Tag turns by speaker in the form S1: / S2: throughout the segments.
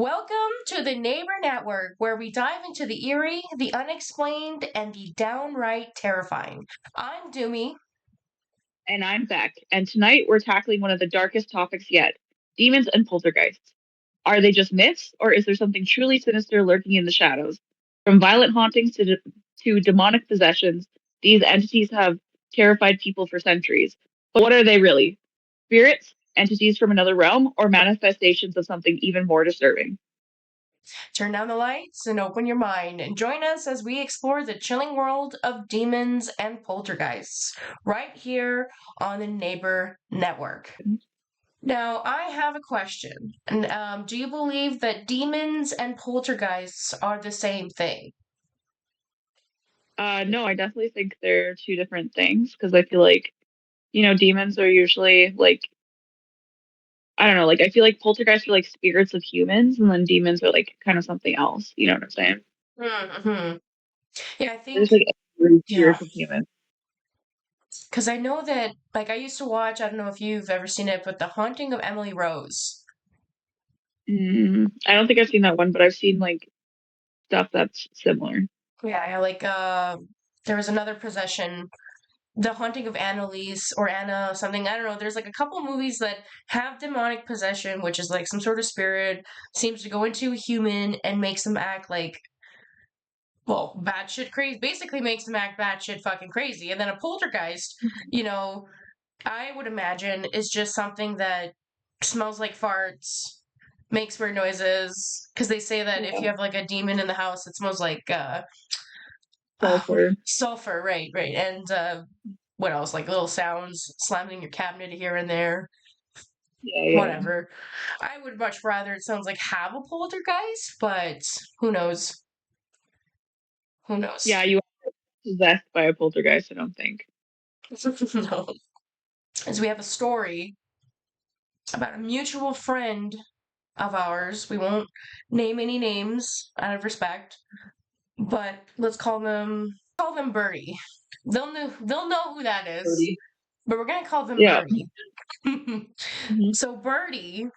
S1: Welcome to the Neighbor Network, where we dive into the eerie, the unexplained, and the downright terrifying. I'm Doomy.
S2: And I'm Bec, and tonight we're tackling one of the darkest topics yet: demons and poltergeists. Are they just myths, or is there something truly sinister lurking in the shadows? From violent hauntings to demonic possessions, these entities have terrified people for centuries. But what are they really? Spirits, entities from another realm, or manifestations of something even more disturbing?
S1: Turn down the lights and open your mind, and join us as we explore the chilling world of demons and poltergeists, right here on the Neighbor Network. Now, I have a question. Do you believe that demons and poltergeists are the same thing?
S2: No, I definitely think they're two different things because I feel like, demons are usually like I don't know, like I feel like poltergeists are like spirits of humans, and then demons are like kind of something else. You know what I'm saying?
S1: Mm-hmm. Yeah, I
S2: They're just
S1: think,
S2: like
S1: yeah.
S2: spirits of humans.
S1: Because I know that, like, I used to watch, I don't know if you've ever seen it, but The Haunting of Emily Rose.
S2: I don't think I've seen that one, but I've seen like stuff that's similar.
S1: Yeah, like, there was another possession, The Haunting of Annalise or Anna something. I don't know. There's like a couple movies that have demonic possession, which is like some sort of spirit seems to go into a human and makes them act like, well, batshit crazy. Basically, makes them act batshit fucking crazy. And then a poltergeist, you know, I would imagine is just something that smells like farts, makes weird noises. Because they say that if
S2: Yeah,
S1: you have like a demon in the house, it smells like
S2: sulfur.
S1: sulfur, right, right. And what else? Like little sounds slamming your cabinet here and there.
S2: Yeah, yeah,
S1: Whatever. I would much rather it sounds like have a poltergeist, but who knows? Who
S2: yeah.
S1: knows?
S2: You are possessed by a poltergeist. I don't think.
S1: No. As we have a story about a mutual friend of ours. We won't name any names out of respect, but let's call them Birdie. They'll know who that is,
S2: Birdie.
S1: but we're gonna call them
S2: Yeah.
S1: Birdie.
S2: Hmm.
S1: So Birdie,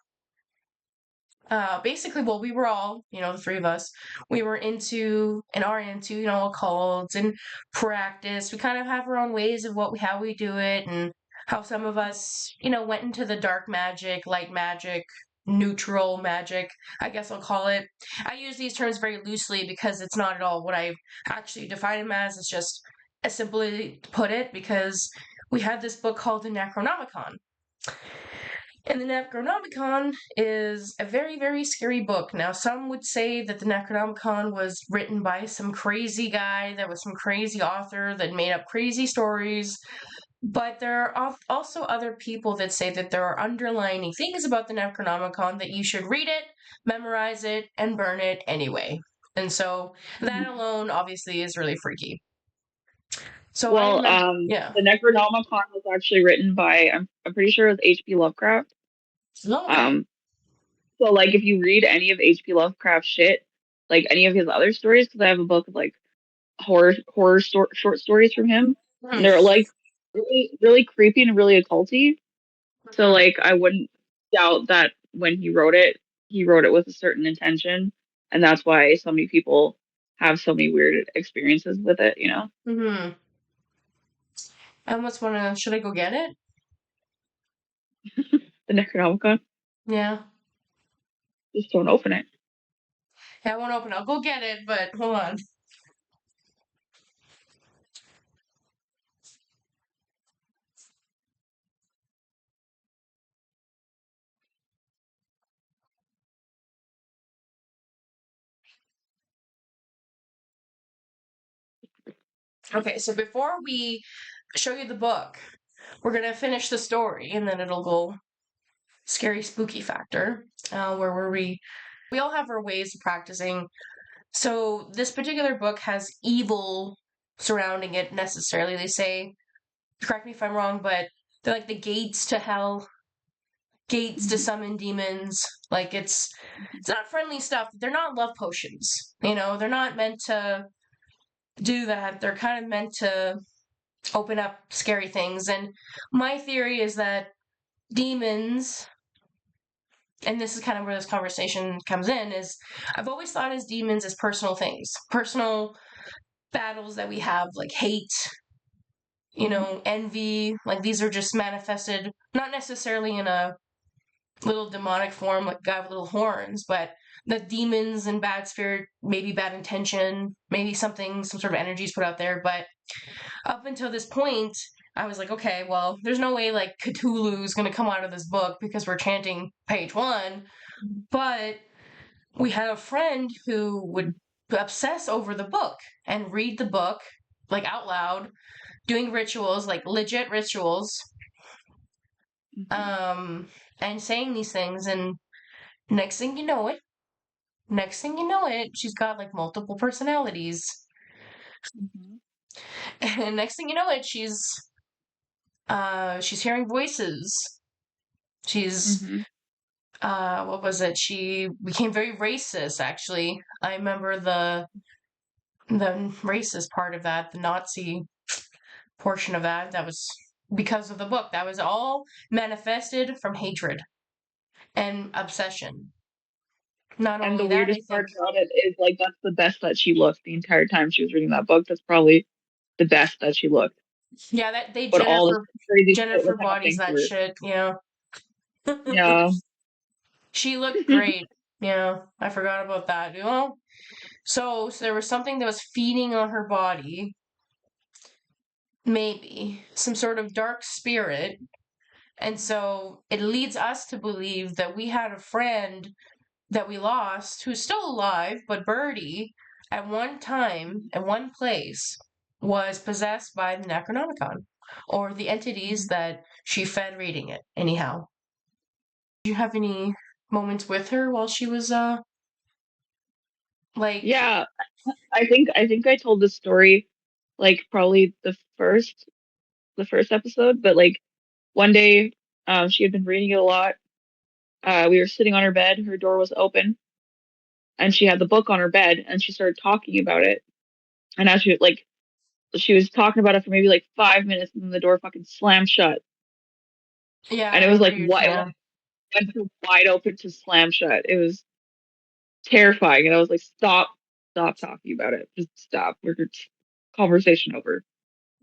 S1: basically, well, we were all, the three of us, we were into and are into, occults and practice. We kind of have our own ways of how we do it, and how some of us, went into the dark magic, light magic, neutral magic, I guess I'll call it. I use these terms very loosely because it's not at all what I actually define them as. It's just as simply to put it because we had this book called the Necronomicon. And the Necronomicon is a very, very scary book. Now, some would say that the Necronomicon was written by some crazy guy, that was some crazy author that made up crazy stories. But there are also other people that say that there are underlining things about the Necronomicon that you should read it, memorize it, and burn it anyway. And so that alone obviously is really freaky. So I
S2: Well,
S1: remember, yeah.
S2: the Necronomicon was actually written by I'm pretty sure it was H.P. Lovecraft.
S1: No, okay.
S2: Um, so like if you read any of H.P. Lovecraft shit, like any of his other stories, because I have a book of like short stories from him, and
S1: Hmm.
S2: they're like really really creepy and really occulty. So like I wouldn't doubt that when he wrote it with a certain intention, and that's why so many people have so many weird experiences with it.
S1: Hmm. I almost wanna. Should I go get it?
S2: The Necronomicon,
S1: Yeah.
S2: just don't open it.
S1: Yeah, I won't open it. I'll go get it, but hold on. Okay, so before we show you the book, we're gonna finish the story, and then it'll go scary, spooky factor. Where we all have our ways of practicing. So this particular book has evil surrounding it necessarily. They say, correct me if I'm wrong, but they're like the gates to hell, gates to summon demons. Like it's not friendly stuff. They're not love potions. They're not meant to do that. They're kind of meant to open up scary things. And my theory is that demons and this is kind of where this conversation comes in, is I've always thought as demons as personal things, personal battles that we have, like hate, envy. Like these are just manifested, not necessarily in a little demonic form, like guy with little horns, but the demons and bad spirit, maybe bad intention, maybe some sort of energy is put out there. But up until this point, I was like, okay, well, there's no way like Cthulhu's gonna come out of this book because we're chanting page 1. But we had a friend who would obsess over the book and read the book like out loud, doing rituals, like legit rituals, and saying these things. And next thing you know it, she's got like multiple personalities. And next thing you know it, she's hearing voices. She's what was it? She became very racist, actually. I remember the racist part of that, the Nazi portion of that. That was because of the book. That was all manifested from hatred and obsession. Not
S2: And the
S1: only that, I
S2: weirdest
S1: think.
S2: part about it is like that's the best that she looked the entire time she was reading that book. That's probably the best that she looked.
S1: Yeah, that they
S2: But all this crazy shit was
S1: Jennifer bodies
S2: happening to
S1: that
S2: her.
S1: shit,
S2: Yeah.
S1: She looked great. Yeah, I forgot about that. So there was something that was feeding on her body, maybe some sort of dark spirit. And so it leads us to believe that we had a friend that we lost who's still alive, but Birdie, at one time, at one place, was possessed by the Necronomicon or the entities that she fed reading it. Anyhow, do you have any moments with her while she was like?
S2: Yeah. I think I told this story like probably the first episode, but like one day she had been reading it a lot. We were sitting on her bed, her door was open, and she had the book on her bed and she started talking about it. And as she was talking about it for maybe like 5 minutes and then the door fucking slammed shut.
S1: Yeah, I
S2: And it was
S1: remember
S2: like
S1: you.
S2: what
S1: Yeah.
S2: went from wide open to slam shut. It was terrifying. And I was like, stop talking about it. Just stop. We're conversation over.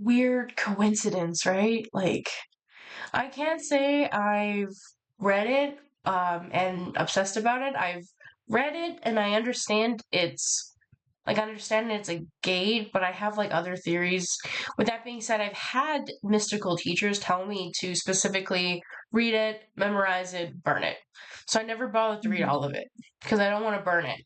S1: Weird coincidence, right? Like, I can't say I've read it and obsessed about it. I've read it and I understand it's a gate, but I have like other theories. With that being said, I've had mystical teachers tell me to specifically read it, memorize it, burn it. So I never bothered to read all of it because I don't want to burn it.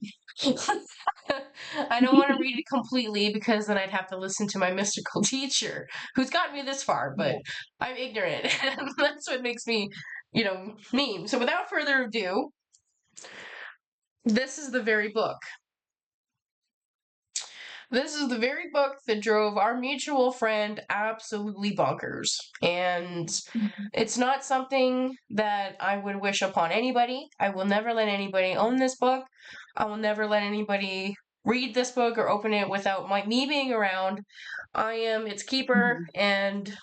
S1: I don't want to read it completely because then I'd have to listen to my mystical teacher who's gotten me this far, but
S2: Yeah.
S1: I'm ignorant. And that's what makes me, me. So without further ado, this is the very book. This is the very book that drove our mutual friend absolutely bonkers. And it's not something that I would wish upon anybody. I will never let anybody own this book. I will never let anybody read this book or open it without me being around. I am its keeper, and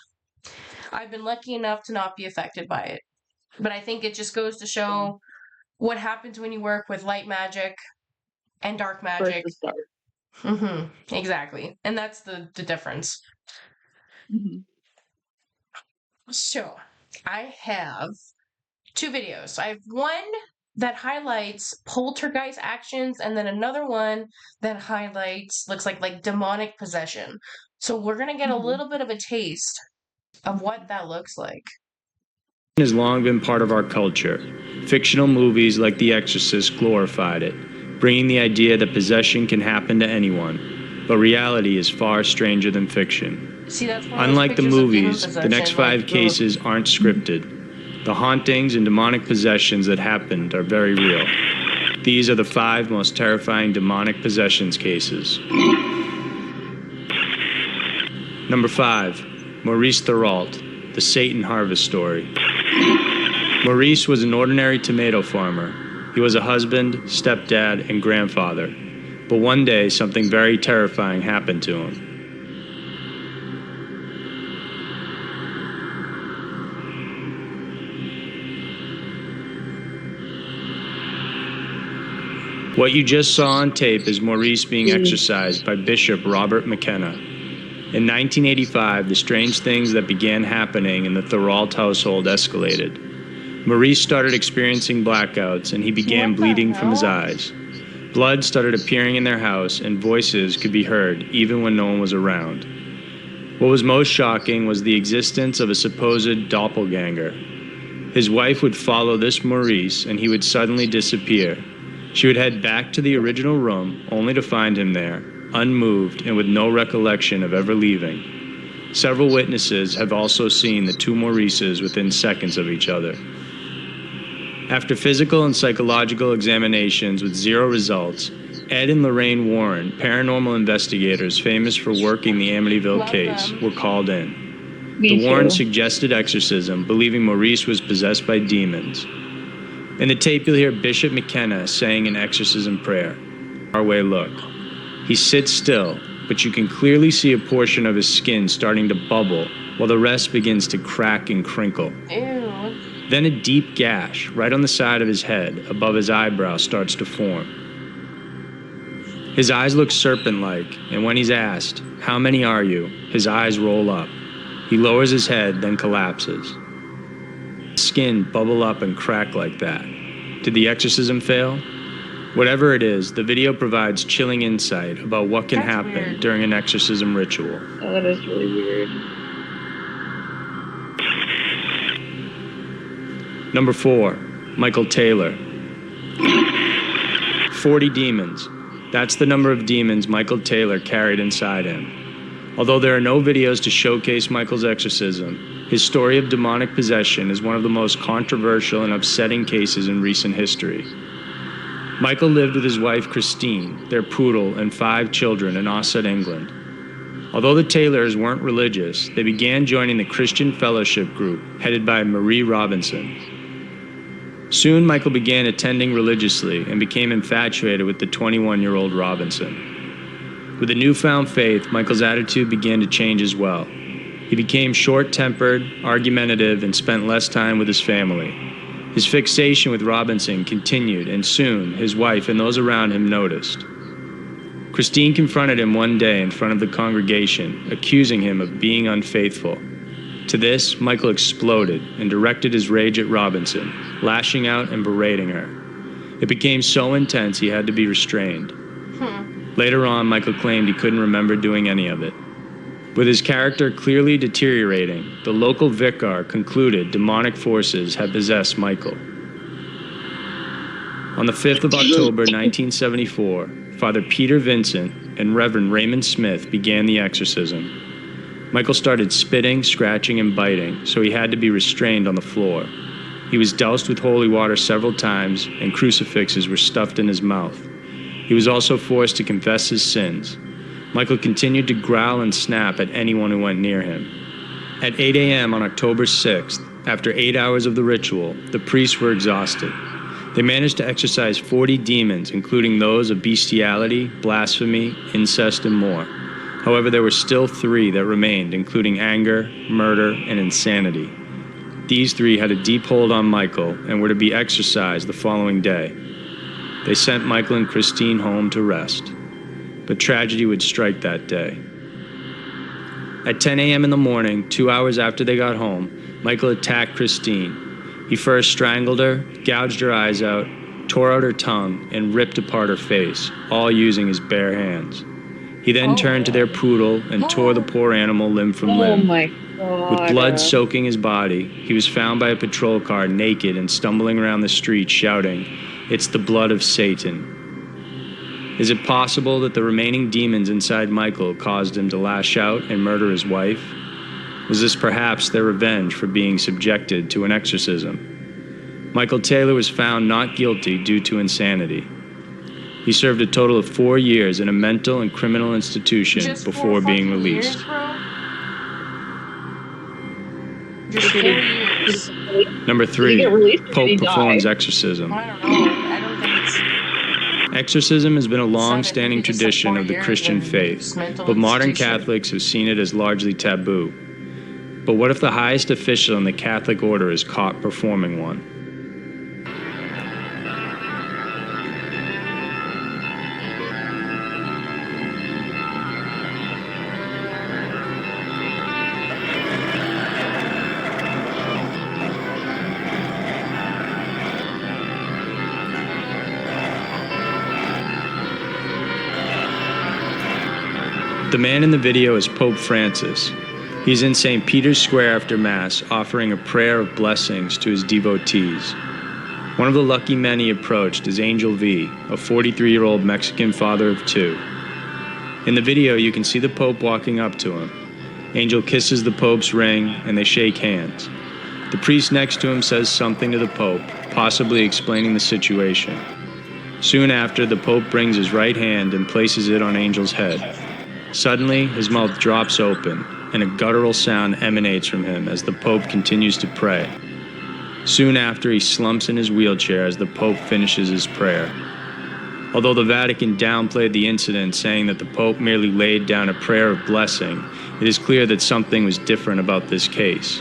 S1: I've been lucky enough to not be affected by it. But I think it just goes to show what happens when you work with light magic and dark
S2: First
S1: magic.
S2: to start.
S1: Exactly. And that's the difference. So, I have 2 videos. I have one that highlights poltergeist actions and then another one that highlights looks like demonic possession. So, we're going to get a little bit of a taste of what that looks like.
S3: Has long been part of our culture. Fictional movies like The Exorcist glorified it, bringing the idea that possession can happen to anyone. But reality is far stranger than fiction.
S1: See, that's one of those
S3: Unlike the
S1: pictures of demon
S3: movies, the next
S1: possession,
S3: 5 cases aren't scripted. The hauntings and demonic possessions that happened are very real. These are the 5 most terrifying demonic possessions cases. Number 5, Maurice Therault, The Satan Harvest Story. Maurice was an ordinary tomato farmer. He was a husband, stepdad, and grandfather. But one day, something very terrifying happened to him. What you just saw on tape is Maurice being exorcised by Bishop Robert McKenna. In 1985, the strange things that began happening in the Thorold household escalated. Maurice started experiencing blackouts, and he began bleeding from his eyes. Blood started appearing in their house, and voices could be heard even when no one was around. What was most shocking was the existence of a supposed doppelganger. His wife would follow this Maurice, and he would suddenly disappear. She would head back to the original room, only to find him there, unmoved and with no recollection of ever leaving. Several witnesses have also seen the two Maurices within seconds of each other. After physical and psychological examinations with zero results, Ed and Lorraine Warren, paranormal investigators famous for working the Amityville case, were called in. The Warrens suggested exorcism, believing Maurice was possessed by demons. In the tape, you'll hear Bishop McKenna saying an exorcism prayer. Our way look. He sits still, but you can clearly see a portion of his skin starting to bubble, while the rest begins to crack and crinkle.
S1: Ew.
S3: Then a deep gash right on the side of his head, above his eyebrow, starts to form. His eyes look serpent-like, and when he's asked, "How many are you?" his eyes roll up. He lowers his head, then collapses. Skin bubble up and crack like that. Did the exorcism fail? Whatever it is, the video provides chilling insight about what can happen
S1: weird.
S3: during an exorcism ritual.
S2: Oh, that is really weird.
S3: Number 4, Michael Taylor. 40 demons. That's the number of demons Michael Taylor carried inside him. Although there are no videos to showcase Michael's exorcism, his story of demonic possession is one of the most controversial and upsetting cases in recent history. Michael lived with his wife Christine, their poodle, and 5 children in Ossett, England. Although the Taylors weren't religious, they began joining the Christian Fellowship group headed by Marie Robinson. Soon, Michael began attending religiously and became infatuated with the 21-year-old Robinson. With a newfound faith, Michael's attitude began to change as well. He became short-tempered, argumentative, and spent less time with his family. His fixation with Robinson continued, and soon his wife and those around him noticed. Christine confronted him one day in front of the congregation, accusing him of being unfaithful. To this, Michael exploded and directed his rage at Robinson, lashing out and berating her. It became so intense he had to be restrained. Later on, Michael claimed he couldn't remember doing any of it. With his character clearly deteriorating, the local vicar concluded demonic forces had possessed Michael. On the 5th of October 1974, Father Peter Vincent and Reverend Raymond Smith began the exorcism. Michael started spitting, scratching, and biting, so he had to be restrained on the floor. He was doused with holy water several times, and crucifixes were stuffed in his mouth. He was also forced to confess his sins. Michael continued to growl and snap at anyone who went near him. At 8 a.m. on October 6th, after 8 hours of the ritual, the priests were exhausted. They managed to exorcise 40 demons, including those of bestiality, blasphemy, incest, and more. However, there were still 3 that remained, including anger, murder, and insanity. These 3 had a deep hold on Michael and were to be exorcised the following day. They sent Michael and Christine home to rest. But tragedy would strike that day. At 10 a.m. in the morning, 2 hours after they got home, Michael attacked Christine. He first strangled her, gouged her eyes out, tore out her tongue, and ripped apart her face, all using his bare hands. He then turned to their poodle and tore the poor animal limb from limb.
S2: Oh my God.
S3: With blood soaking his body, he was found by a patrol car naked and stumbling around the street shouting, "It's the blood of Satan." Is it possible that the remaining demons inside Michael caused him to lash out and murder his wife? Was this perhaps their revenge for being subjected to an exorcism? Michael Taylor was found not guilty due to insanity. He served a total of 4 years in a mental and criminal institution
S1: Just
S3: before
S1: 4
S3: being
S1: fucking
S3: released.
S1: Years, bro? Just 4 years.
S3: Number
S2: Did he
S3: 3,
S2: get released or did he
S3: Pope
S2: die?
S3: performs exorcism.
S1: I don't know. I don't think it's
S3: Exorcism has been a
S1: 7.
S3: long-standing
S1: He just said
S3: tradition
S1: 4
S3: of the
S1: years
S3: Christian
S1: and
S3: faith,
S1: just mental
S3: but modern
S1: institution.
S3: Catholics have seen it as largely taboo. But what if the highest official in the Catholic order is caught performing one? The man in the video is Pope Francis. He's in St. Peter's Square after Mass, offering a prayer of blessings to his devotees. One of the lucky men he approached is Angel V, a 43-year-old Mexican father of two. In the video, you can see the Pope walking up to him. Angel kisses the Pope's ring, and they shake hands. The priest next to him says something to the Pope, possibly explaining the situation. Soon after, the Pope brings his right hand and places it on Angel's head. Suddenly, his mouth drops open, and a guttural sound emanates from him as the Pope continues to pray. Soon after, he slumps in his wheelchair as the Pope finishes his prayer. Although the Vatican downplayed the incident, saying that the Pope merely laid down a prayer of blessing, it is clear that something was different about this case.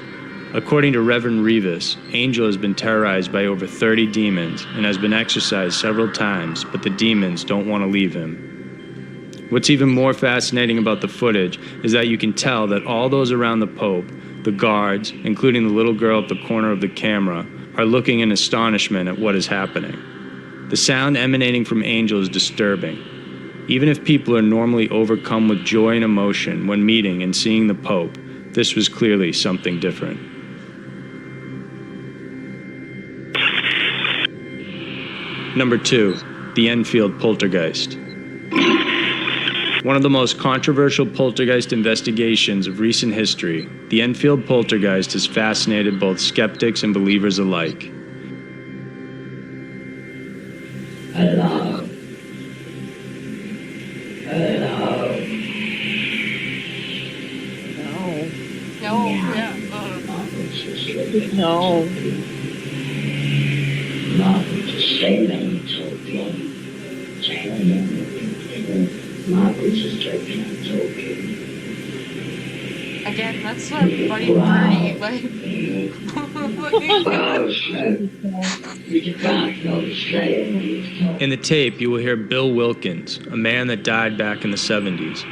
S3: According to Reverend Rivas, Angel has been terrorized by over 30 demons and has been exorcised several times, but the demons don't want to leave him. What's even more fascinating about the footage is that you can tell that all those around the Pope, the guards, including the little girl at the corner of the camera, are looking in astonishment at what is happening. The sound emanating from Angel is disturbing. Even if people are normally overcome with joy and emotion when meeting and seeing the Pope, this was clearly something different. Number 2, the Enfield Poltergeist. One of the most controversial poltergeist investigations of recent history, the Enfield Poltergeist has fascinated both skeptics and believers alike.
S4: Hello. Hello.
S2: No.
S1: Yeah.
S2: No.
S4: Nothing to say then, talking. Nothing to say, talking.
S1: Again, that's not funny Bernie, like...
S3: In the tape, you will hear Bill Wilkins, a man that died back in the 70s.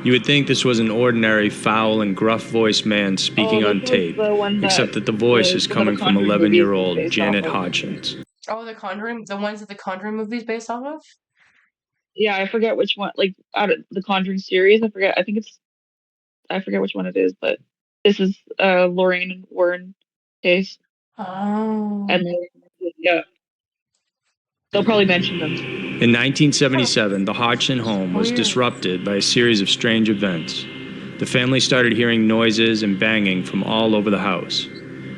S3: You would think this was an ordinary, foul, and gruff-voiced man speaking on tape, except that the voice is coming from 11-year-old Janet Hodgins.
S1: Oh, The Conjuring? The ones that The Conjuring movie's based off of?
S2: Yeah, I forget which one, like, out of the Conjuring series, I forget which one it is, but this is Lorraine and Warren case.
S1: Oh.
S2: And yeah, they'll probably mention them.
S3: In 1977, the Hodgson home was disrupted by a series of strange events. The family started hearing noises and banging from all over the house.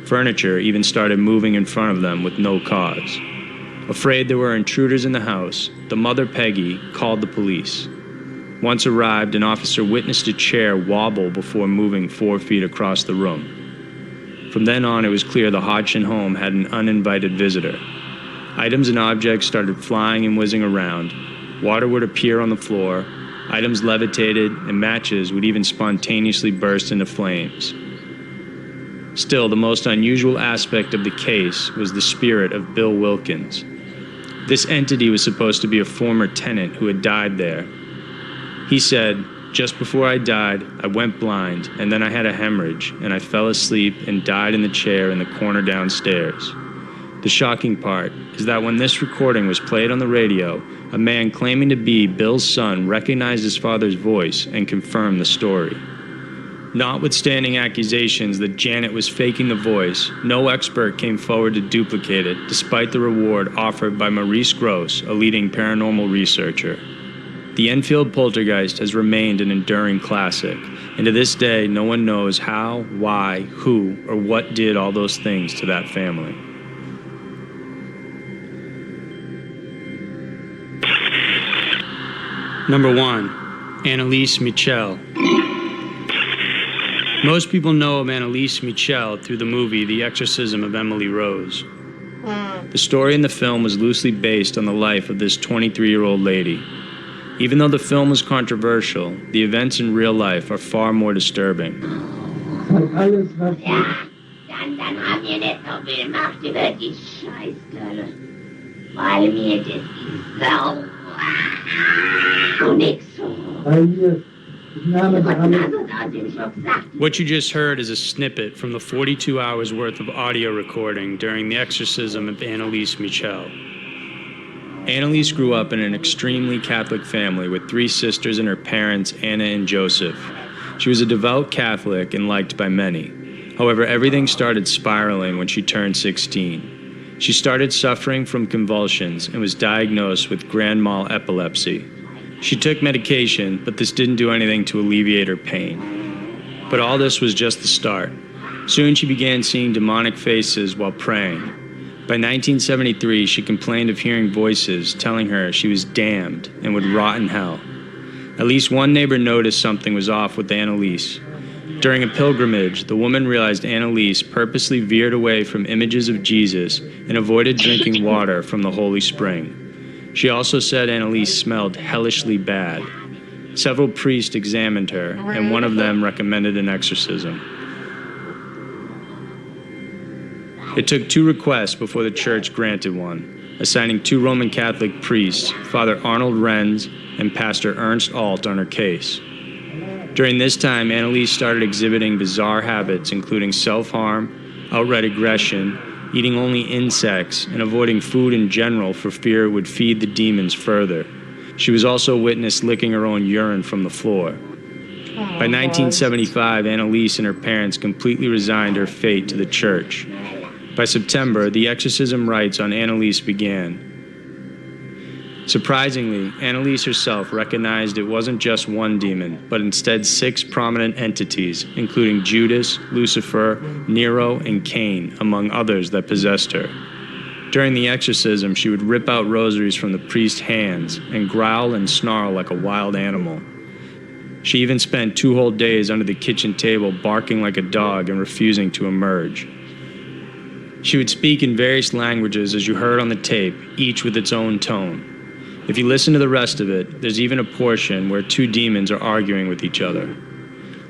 S3: Furniture even started moving in front of them with no cause. Afraid there were intruders in the house, the mother, Peggy, called the police. Once arrived, an officer witnessed a chair wobble before moving 4 feet across the room. From then on, it was clear the Hodgson home had an uninvited visitor. Items and objects started flying and whizzing around. Water would appear on the floor, items levitated, and matches would even spontaneously burst into flames. Still, the most unusual aspect of the case was the spirit of Bill Wilkins. This entity was supposed to be a former tenant who had died there. He said, "Just before I died, I went blind, and then I had a hemorrhage, and I fell asleep and died in the chair in the corner downstairs." The shocking part is that when this recording was played on the radio, a man claiming to be Bill's son recognized his father's voice and confirmed the story. Notwithstanding accusations that Janet was faking the voice, no expert came forward to duplicate it, despite the reward offered by Maurice Gross, a leading paranormal researcher. The Enfield Poltergeist has remained an enduring classic, and to this day, no one knows how, why, who, or what did all those things to that family.
S5: Number 1, Annalise Michel. Most people know of Annalise Michel through the movie The Exorcism of Emily Rose. The story in the film was loosely based on the life of this 23-year-old lady. Even though the film was controversial, the events in real life are far more disturbing.
S4: Dann haben wir nicht so viel Macht über die Scheißkerle. Weil mir das die Sau. Nix so.
S3: What you just heard is a snippet from the 42 hours worth of audio recording during the exorcism of Annalise Michel. Annalise grew up in an extremely Catholic family with 3 sisters and her parents, Anna and Joseph. She was a devout Catholic and liked by many. However, everything started spiraling when she turned 16. She started suffering from convulsions and was diagnosed with grand mal epilepsy. She took medication, but this didn't do anything to alleviate her pain. But all this was just the start. Soon she began seeing demonic faces while praying. By 1973, she complained of hearing voices telling her she was damned and would rot in hell. At least one neighbor noticed something was off with Annalise. During a pilgrimage, the woman realized Annalise purposely veered away from images of Jesus and avoided drinking water from the holy spring. She also said Annalise smelled hellishly bad. Several priests examined her, and one of them recommended an exorcism. It took 2 requests before the church granted one, assigning 2 Roman Catholic priests, Father Arnold Renz and Pastor Ernst Alt, on her case. During this time, Annalise started exhibiting bizarre habits, including self-harm, outright aggression, eating only insects, and avoiding food in general for fear it would feed the demons further. She was also witnessed licking her own urine from the floor. By 1975, Annalise and her parents completely resigned her fate to the church. By September, the exorcism rites on Annalise began. Surprisingly, Annalise herself recognized it wasn't just one demon, but instead 6 prominent entities, including Judas, Lucifer, Nero, and Cain, among others that possessed her. During the exorcism, she would rip out rosaries from the priest's hands and growl and snarl like a wild animal. She even spent 2 whole days under the kitchen table barking like a dog and refusing to emerge. She would speak in various languages as you heard on the tape, each with its own tone. If you listen to the rest of it, there's even a portion where 2 demons are arguing with each other.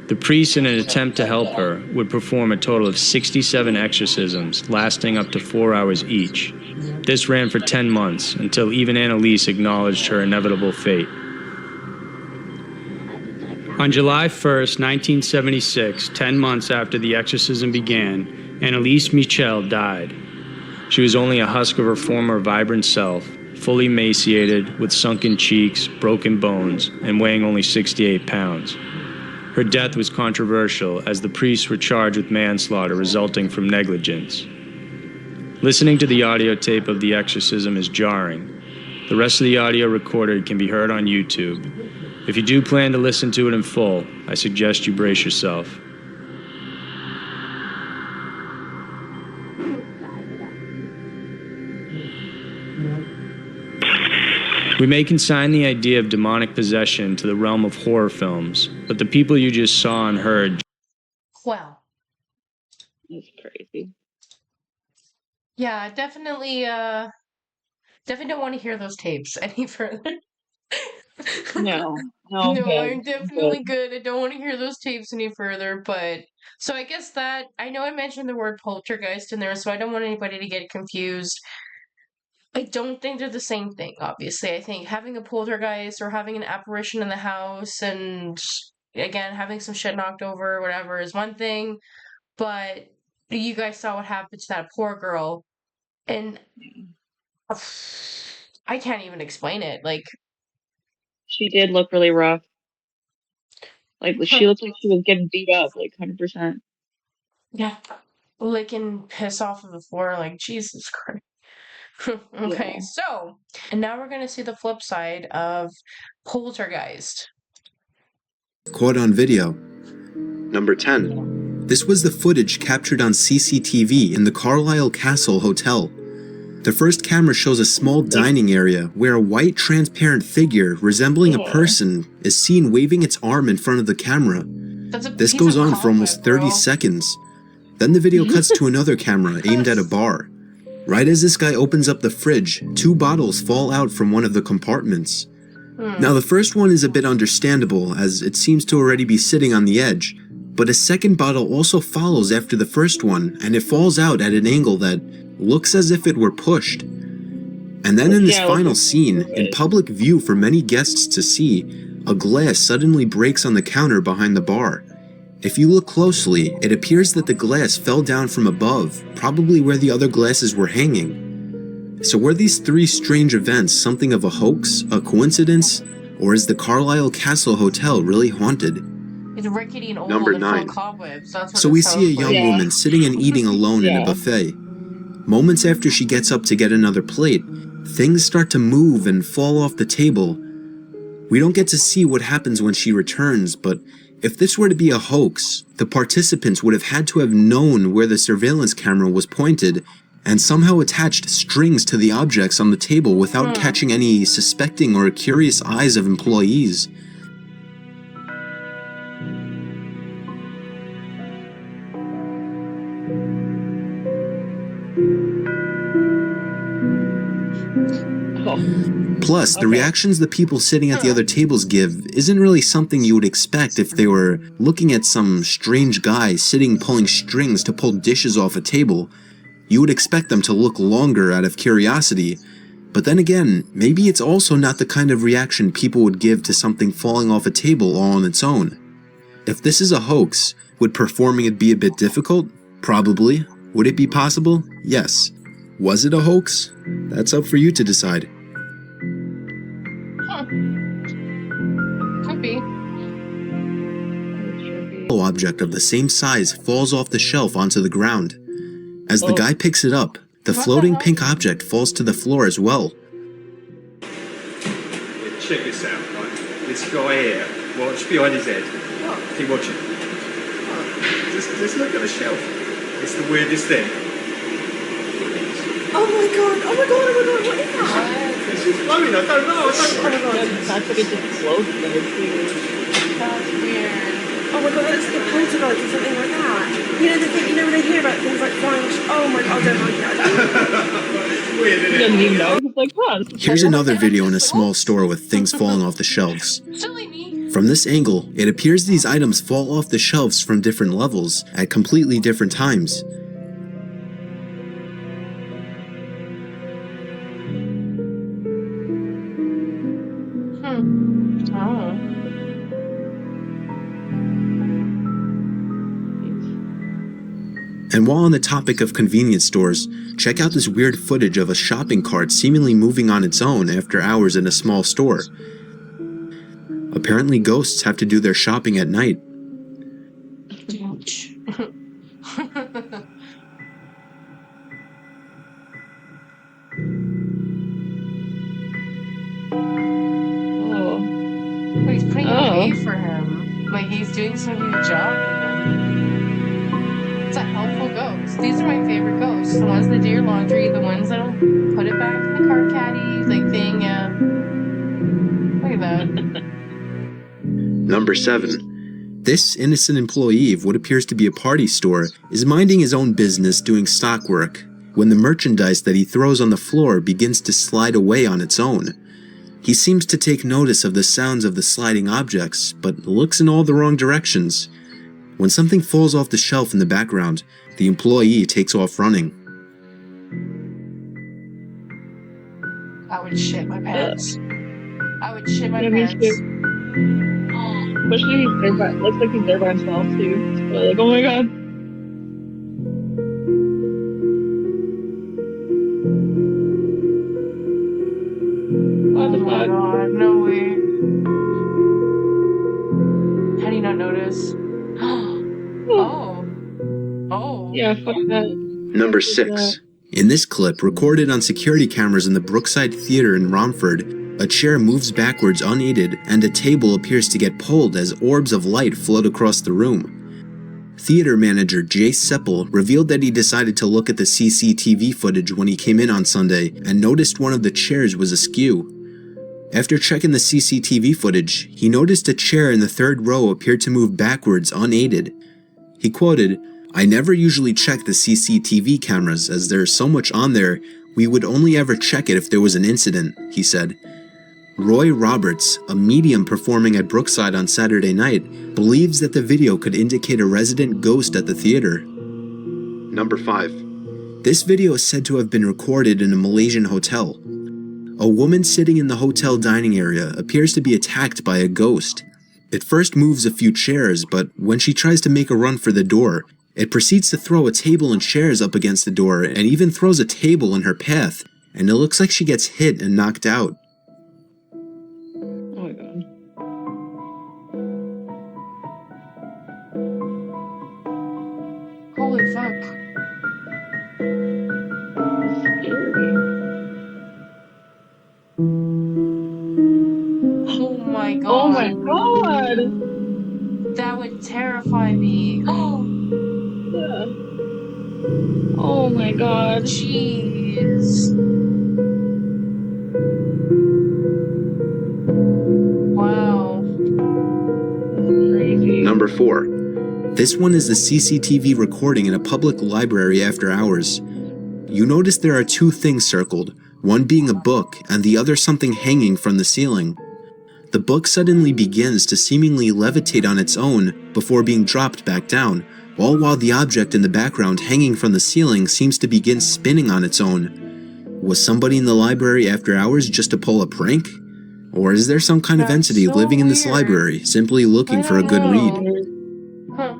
S3: The priests, in an attempt to help her, would perform a total of 67 exorcisms, lasting up to 4 hours each. This ran for 10 months, until even Annalise acknowledged her inevitable fate. On July 1st, 1976, 10 months after the exorcism began, Annalise Michel died. She was only a husk of her former vibrant self, fully emaciated, with sunken cheeks, broken bones, and weighing only 68 pounds. Her death was controversial, as the priests were charged with manslaughter resulting from negligence. Listening to the audio tape of the exorcism is jarring. The rest of the audio recorded can be heard on YouTube. If you do plan to listen to it in full, I suggest you brace yourself. We may consign the idea of demonic possession to the realm of horror films, but the people you just saw and heard...
S1: Well.
S2: That's crazy.
S1: Yeah, definitely don't want to hear those tapes any further.
S2: No,
S1: No,
S2: good,
S1: I'm definitely good. I don't want to hear those tapes any further, but... So I guess that... I know I mentioned the word poltergeist in there, so I don't want anybody to get confused. I don't think they're the same thing, obviously. I think having a poltergeist or having an apparition in the house and, again, having some shit knocked over or whatever is one thing, but you guys saw what happened to that poor girl, and I can't even explain it. Like,
S2: she did look really rough. Like, she looked like she was getting beat up, like 100%.
S1: yeah, licking piss off of the floor, like, Jesus Christ. Okay,
S2: Yeah.
S1: so, and now we're going to see the flip side of Poltergeist.
S6: Caught on video. Number 10. This was the footage captured on CCTV in the Carlisle Castle Hotel. The first camera shows a small dining area where a white transparent figure resembling a person is seen waving its arm in front of the camera. This goes on for almost 30 seconds. Then the video cuts to another camera aimed at a bar. Right as this guy opens up the fridge, 2 bottles fall out from one of the compartments. Now the first one is a bit understandable, as it seems to already be sitting on the edge, but a second bottle also follows after the first one, and it falls out at an angle that looks as if it were pushed. And then in this final scene, in public view for many guests to see, a glass suddenly breaks on the counter behind the bar. If you look closely, it appears that the glass fell down from above, probably where the other glasses were hanging. So were these three strange events something of a hoax, a coincidence, or is the Carlisle Castle Hotel really haunted?
S1: It's rickety and old
S6: Number
S1: and full
S6: 9.
S1: of cobwebs. That's what
S6: So
S1: it
S6: we
S1: sounds
S6: see a
S1: like.
S6: young woman sitting and eating alone in a
S2: Yeah.
S6: buffet. Moments after she gets up to get another plate, things start to move and fall off the table. We don't get to see what happens when she returns, but if this were to be a hoax, the participants would have had to have known where the surveillance camera was pointed and somehow attached strings to the objects on the table without catching any suspecting or curious eyes of employees. Plus, the reactions the people sitting at the other tables give isn't really something you would expect if they were looking at some strange guy sitting pulling strings to pull dishes off a table. You would expect them to look longer out of curiosity, but then again, maybe it's also not the kind of reaction people would give to something falling off a table all on its own. If this is a hoax, would performing it be a bit difficult? Probably. Would it be possible? Yes. Was it a hoax? That's up for you to decide.
S1: Could be.
S6: Object of the same size falls off the shelf onto the ground. As the guy picks it up, the floating pink object falls to the floor as well.
S7: Check this out, right? This guy here, watch behind his head. Keep watching. Just look at the shelf. It's the weirdest thing.
S8: Oh my god, what is that?
S7: It's just floating, I don't know.
S2: That's like it just floats.
S1: That's weird.
S8: Oh my god, that looks like a poltergeist or something like that. You know the thing, when they hear about things like flying, oh my god, I don't like that.
S7: It's weird,
S2: He
S7: isn't
S2: doesn't
S7: it?
S2: even know. He's like, huh.
S6: Here's another video in a small store with things falling off the shelves.
S1: Silly me.
S6: From this angle, it appears these items fall off the shelves from different levels at completely different times.
S1: Oh.
S6: And while on the topic of convenience stores, check out this weird footage of a shopping cart seemingly moving on its own after hours in a small store. Apparently ghosts have to do their shopping at night.
S2: Oh.
S1: But he's putting
S2: Oh.
S1: away for him. Like he's doing some good job for him. It's a helpful ghost. These are my favorite ghosts. The ones that do your laundry, the ones that'll put it back in the car caddy, like thing, yeah. Look at that.
S6: Number 7. This innocent employee of what appears to be a party store is minding his own business doing stock work when the merchandise that he throws on the floor begins to slide away on its own. He seems to take notice of the sounds of the sliding objects, but looks in all the wrong directions. When something falls off the shelf in the background, the employee takes off running.
S1: I would shit my pants. I would shit my
S2: Yeah, me
S1: pants.
S2: Especially he's there by, looks like he's there by himself too. So like, oh my god. What
S1: Oh
S2: the
S1: my
S2: fuck?
S1: god, no way. How do you not notice? Oh. Oh.
S2: Yeah, fuck that.
S6: Number 6. In this clip, recorded on security cameras in the Brookside Theater in Romford, a chair moves backwards unaided and a table appears to get pulled as orbs of light float across the room. Theater manager Jay Seppel revealed that he decided to look at the CCTV footage when he came in on Sunday and noticed one of the chairs was askew. After checking the CCTV footage, he noticed a chair in the third row appeared to move backwards unaided. He quoted, "I never usually check the CCTV cameras as there's so much on there, we would only ever check it if there was an incident," he said. Roy Roberts, a medium performing at Brookside on Saturday night, believes that the video could indicate a resident ghost at the theater. Number 5. This video is said to have been recorded in a Malaysian hotel. A woman sitting in the hotel dining area appears to be attacked by a ghost. It first moves a few chairs, but when she tries to make a run for the door, it proceeds to throw a table and chairs up against the door and even throws a table in her path. and it looks like she gets hit and knocked out.
S2: Oh my god.
S1: Holy fuck.
S2: Scary.
S1: Oh my god.
S2: Oh my god.
S1: That would terrify me. Oh,
S2: Yeah. Oh my god.
S1: jeez. Wow.
S2: Crazy.
S6: Number 4. This one is the CCTV recording in a public library after hours. You notice there are 2 things circled, one being a book and the other something hanging from the ceiling. The book suddenly begins to seemingly levitate on its own before being dropped back down, all while the object in the background hanging from the ceiling seems to begin spinning on its own. Was somebody in the library after hours just to pull a prank? Or is there some kind of
S1: That's
S6: entity
S1: so
S6: living in this
S1: weird.
S6: library, simply looking
S1: I
S6: for a
S1: don't
S6: good
S1: know.
S6: read?
S1: Huh.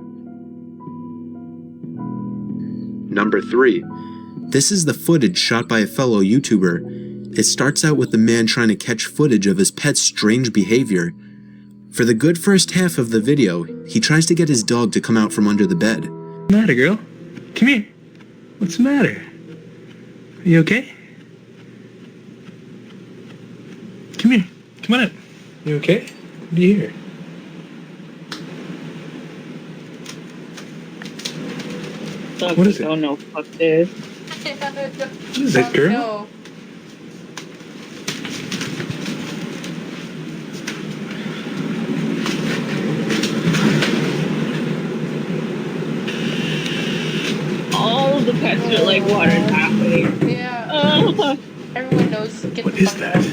S6: Number 3. This is the footage shot by a fellow YouTuber. It starts out with the man trying to catch footage of his pet's strange behavior. For the good first half of the video, he tries to get his dog to come out from under the bed.
S5: What's the matter, girl? Come here. What's the matter? Are you okay? Come here. Come on up. You okay? What do you hear? What is it?
S2: Oh no, fuck this.
S5: What is it, girl?
S1: No.
S2: All of the pets are like, what is happening?
S1: Yeah.
S2: Oh.
S1: Everyone knows. Get
S5: What
S1: the
S5: is
S1: fuck
S5: that?
S1: out.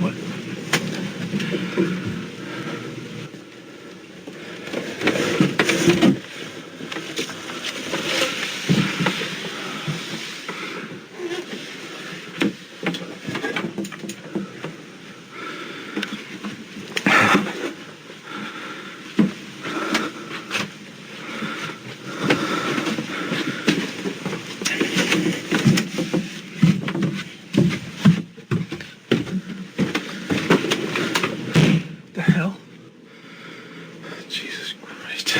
S5: What? The hell? Jesus Christ.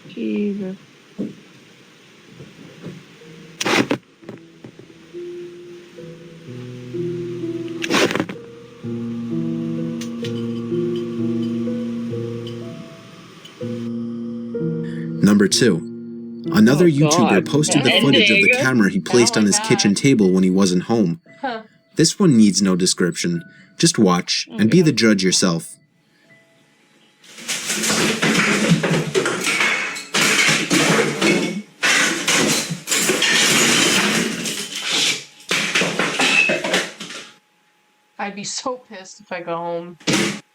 S2: Jesus.
S6: Number 2. Another
S2: Oh,
S6: YouTuber
S2: God.
S6: posted the
S2: The
S6: footage of the
S2: ending.
S6: camera he placed
S1: Oh
S6: on
S1: my
S6: his
S1: God.
S6: kitchen table when he wasn't home.
S1: Huh.
S6: This one needs no description. Just watch and be the judge yourself.
S1: I'd be so pissed if I go home.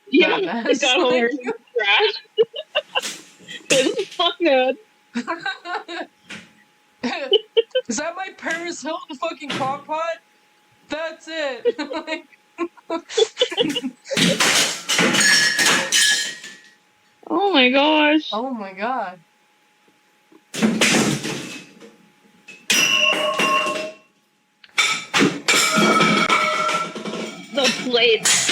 S2: Yeah,
S1: That
S2: I
S1: mess.
S2: got home and trash. It's fucking.
S1: Is that my Paris Hilton fucking crock pot? That's it. Like,
S2: Oh my gosh.
S1: oh my god.
S2: The plates.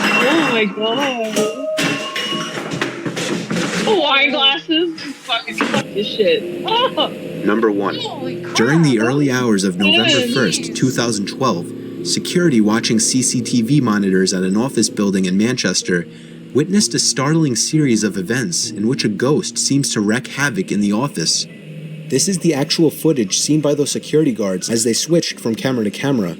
S2: Oh my god. Wine glasses. fucking cut this shit. Oh,
S6: Number 1.
S1: Holy crap!
S6: During the early hours of November
S2: Jeez.
S6: 1st, 2012, security watching CCTV monitors at an office building in Manchester witnessed a startling series of events in which a ghost seems to wreak havoc in the office. This is the actual footage seen by those security guards as they switched from camera to camera.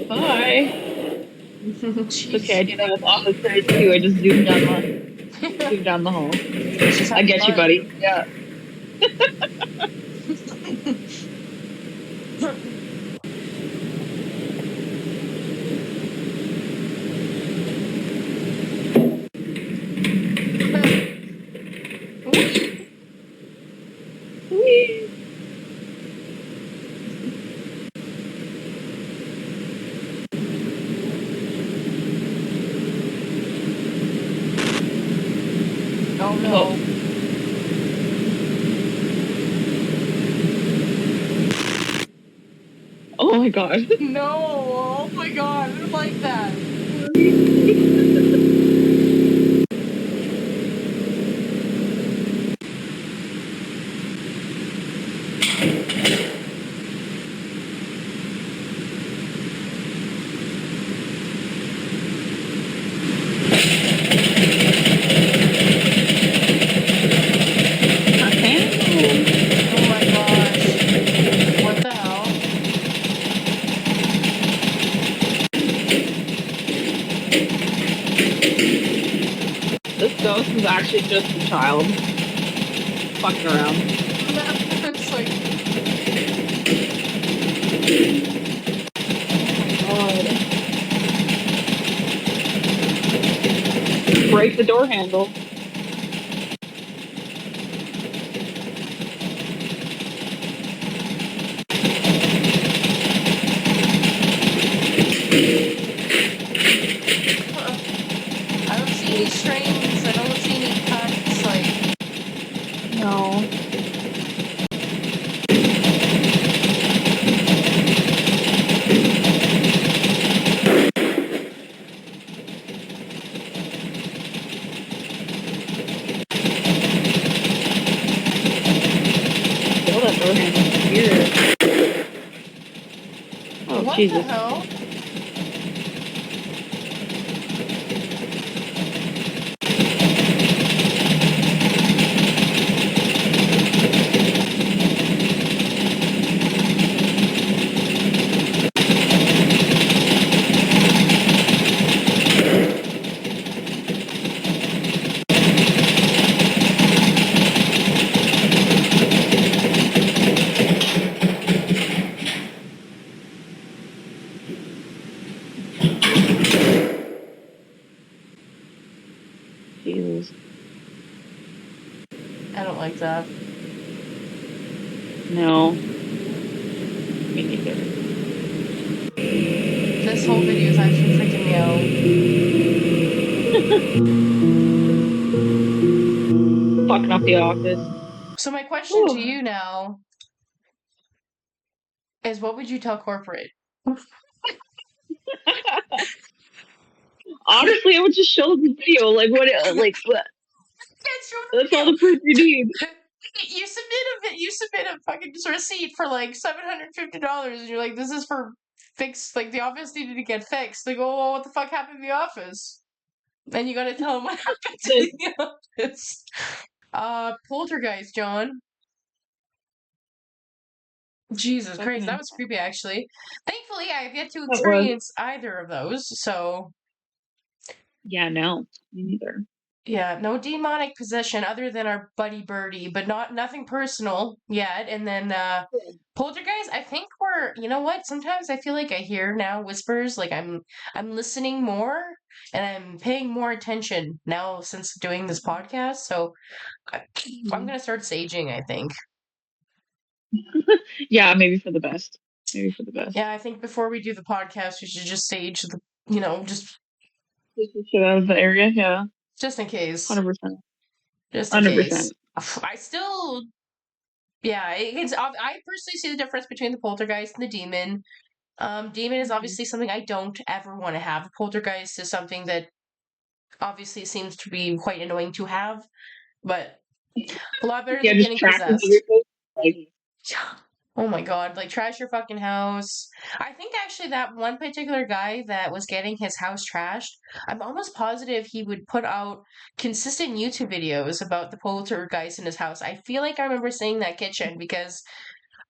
S2: bye. Okay, I do that with officers too. I just zoom down the hall. I get you, buddy. Yeah. Whee!
S1: Oh no.
S2: Oh my god.
S1: No! Oh my god, I don't like that. Oh my gosh. What the hell?
S2: This ghost is actually just a child. Fucking around.
S1: It's like,
S2: Break the door handle.
S1: I don't see any strings, I don't see any cuts, like,
S2: No. Oh, that door handle's weird. Oh,
S1: what
S2: Jesus.
S1: the hell?
S2: Jesus.
S1: I don't like that.
S2: No. Me neither.
S1: This whole video is actually freaking me out.
S2: Fucking up the office.
S1: So my question to
S2: Ooh.
S1: you now is, what would you tell corporate?
S2: Honestly, I would just show them the video. Like, what? That's all the proof you need.
S1: You submit a fucking receipt for like $750, and you're like, this is for fix, like the office needed to get fixed. They go, well, what the fuck happened to the office? Then you gotta tell them what happened to the office. Poltergeist, John. Jesus Christ, that was creepy actually. Thankfully, I have yet to
S2: That was.
S1: experience either of those, so
S2: Yeah, no. Me neither.
S1: Yeah, no demonic possession other than our buddy Birdie, but nothing personal yet. And then Poltergeist, I think you know what? Sometimes I feel like I hear now whispers, like I'm listening more and I'm paying more attention now since doing this podcast. So I'm gonna start saging, I think.
S2: Yeah, maybe for the best. Maybe for the best.
S1: Yeah, I think before we do the podcast, we should just sage the, just
S2: Take the shit out of the area, yeah.
S1: just in case.
S2: 100%.
S1: Just in
S2: 100%.
S1: case. I still, yeah, I personally see the difference between the poltergeist and the demon. Demon is obviously something I don't ever want to have. Poltergeist is something that obviously seems to be quite annoying to have, but a lot better than getting possessed. Oh my god, like trash your fucking house. I think actually that one particular guy that was getting his house trashed, I'm almost positive he would put out consistent YouTube videos about the poltergeist in his house. I feel like I remember seeing that kitchen because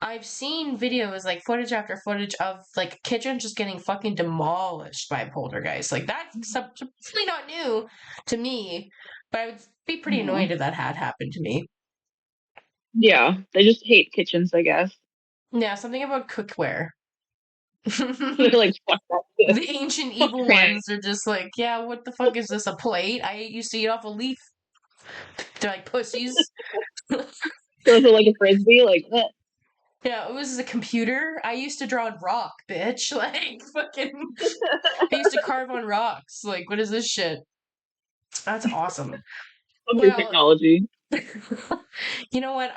S1: I've seen videos, like footage after footage of like kitchen just getting fucking demolished by poltergeist. Like that's definitely not new to me, but I would be pretty annoyed if that had happened to me.
S2: Yeah, they just hate kitchens, I guess.
S1: Yeah, something about cookware.
S2: They're like, fuck that shit.
S1: The ancient evil ones are just like, yeah, what the fuck is this, a plate? I used to eat off a leaf. They're like pussies.
S2: Throws it like a frisbee, like that.
S1: Yeah, it was a computer. I used to draw on rock, bitch. Like, fucking. I used to carve on rocks. Like, what is this shit? That's awesome.
S2: Technology.
S1: You know what?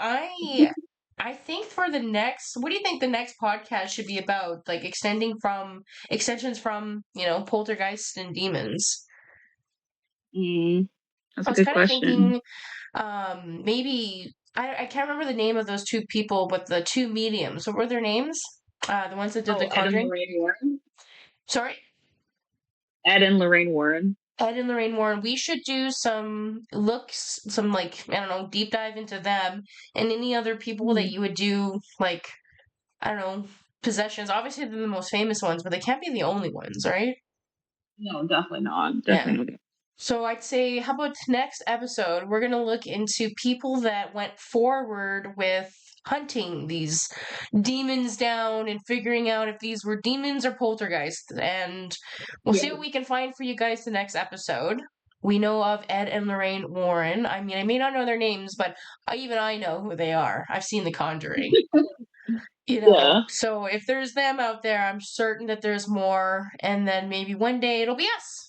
S1: I think for the next, what do you think the next podcast should be about? Like extensions from, poltergeists and demons.
S2: That's
S1: I
S2: a
S1: was
S2: good
S1: kind of
S2: question.
S1: thinking, maybe I can't remember the name of those two people, but the two mediums. What were their names? The ones that did the Conjuring.
S2: Ed and Lorraine Warren.
S1: Sorry?
S2: Ed and Lorraine Warren.
S1: Ed and Lorraine Warren. We should do some like, I don't know, deep dive into them and any other people that you would do, like, I don't know, possessions. Obviously, they're the most famous ones, but they can't be the only ones, right?
S2: No, definitely not. Definitely.
S1: So I'd say, how about next episode? We're going to look into people that went forward with hunting these demons down and figuring out if these were demons or poltergeists. And we'll see what we can find for you guys the next episode. We know of Ed and Lorraine Warren. I mean, I may not know their names, but even I know who they are. I've seen The Conjuring. So if there's them out there, I'm certain that there's more. And then maybe one day it'll be us.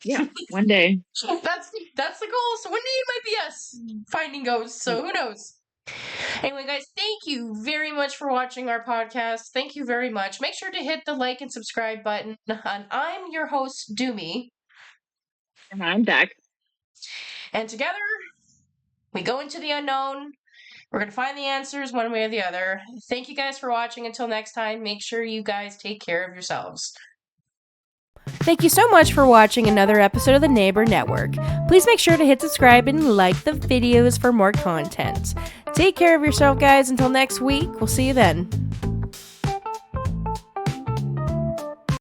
S2: Yeah, one day.
S1: That's the goal. So one day it might be us finding ghosts. So who knows? Anyway, guys, thank you very much for watching our podcast. Thank you very much. Make sure to hit the like and subscribe button. And I'm your host, Doomy.
S2: And I'm Bec.
S1: And together, we go into the unknown. We're going to find the answers one way or the other. Thank you guys for watching. Until next time, make sure you guys take care of yourselves.
S9: Thank you so much for watching another episode of the Neighbour Network. Please make sure to hit subscribe and like the videos for more content. Take care of yourself, guys. Until next week, we'll see you then.